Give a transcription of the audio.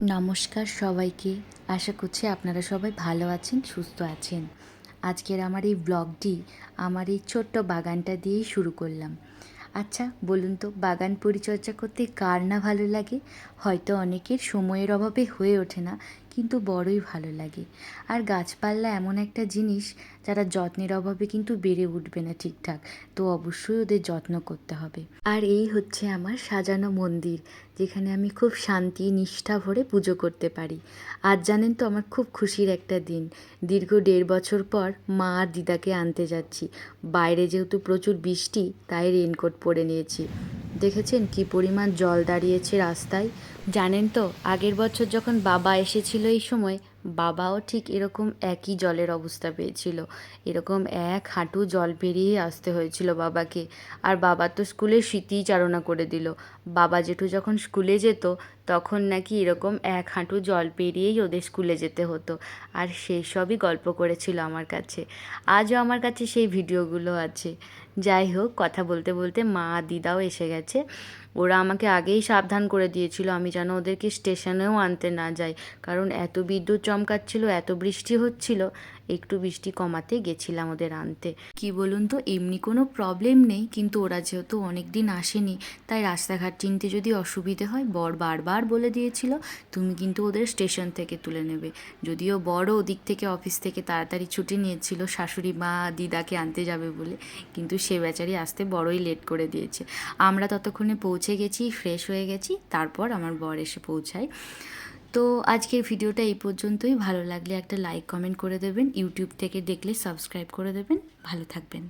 নমস্কার সবাইকে। আশা করছি আপনারা সবাই ভালো আছেন, সুস্থ আছেন। আজকের আমার এই ব্লগটি আমার এই ছোট্ট বাগানটা দিয়েই শুরু করলাম। আচ্ছা বলুন তো, বাগান পরিচর্যা করতে কার না ভালো লাগে? হয়তো অনেকের সময়ের অভাবে হয়ে ওঠে না, কিন্তু বড়ই ভালো লাগে। আর গাছপালা এমন একটা জিনিস যারা যত্নের অভাবে কিন্তু বেড়ে উঠবে না ঠিকঠাক, তো অবশ্যই ওদের যত্ন করতে হবে। আর এই হচ্ছে আমার সাজানো মন্দির, যেখানে আমি খুব শান্তি নিষ্ঠা ভরে পুজো করতে পারি। আজ জানেন তো, আমার খুব খুশির একটা দিন। দীর্ঘ 1.5 বছর পর মা আর দিদাকে আনতে যাচ্ছি। বাইরে যেহেতু প্রচুর বৃষ্টি, তাই রেনকোট পরে নিয়েছি। দেখেছেন কি পরিমাণ জল দাঁড়িয়েছে রাস্তায়? জানেন তো, আগের বছর যখন বাবা এসেছিল এই সময়, বাবাও ঠিক এরকম একই জলের অবস্থা পেয়েছিল। এরকম 1 হাঁটু জল পেরিয়ে আসতে হয়েছিল বাবাকে। আর বাবা তো স্কুলে স্মৃতিচারণা করে দিল। বাবা জেঠু যখন স্কুলে যেত, তখন নাকি এরকম 1 হাঁটু জল পেরিয়েই ওদের স্কুলে যেতে হতো। আর সেই সবই গল্প করেছিল আমার কাছে। আজও আমার কাছে সেই ভিডিওগুলো আছে। যাই হোক, কথা বলতে বলতে মা দিদাও এসে গেছে। ওরা আমাকে আগেই সাবধান করে দিয়েছিল আমি যেন ওদেরকে স্টেশনেও আনতে না যাই, কারণ এত বিদ্যুৎ চমকাচ্ছিল, এত বৃষ্টি হচ্ছিল। একটু বৃষ্টি কমাতে গেছিলাম ওদের আনতে। কি বলুন তো, এমনি কোনো প্রবলেম নেই, কিন্তু ওরা যেহেতু অনেক দিন আসেনি, তাই রাস্তাঘাট চিনতে যদি অসুবিধে হয়, বর বারবার বলে দিয়েছিল তুমি কিন্তু ওদের স্টেশন থেকে তুলে নেবে। যদিও বড় ওদিক থেকে অফিস থেকে তাড়াতাড়ি ছুটি নিয়েছিল শাশুড়ি মা দিদাকে আনতে যাবে বলে, কিন্তু সে বেচারি আসতে বড়ই লেট করে দিয়েছে। আমরা ততক্ষণে পৌঁছে গেছি, ফ্রেশ হয়ে গেছি, তারপর আমার বর এসে পৌঁছায়। তো আজকের ভিডিওটা এই পর্যন্তই। ভালো লাগলে একটা লাইক কমেন্ট করে দেবেন, ইউটিউব থেকে দেখলে সাবস্ক্রাইব করে দেবেন। ভালো থাকবেন।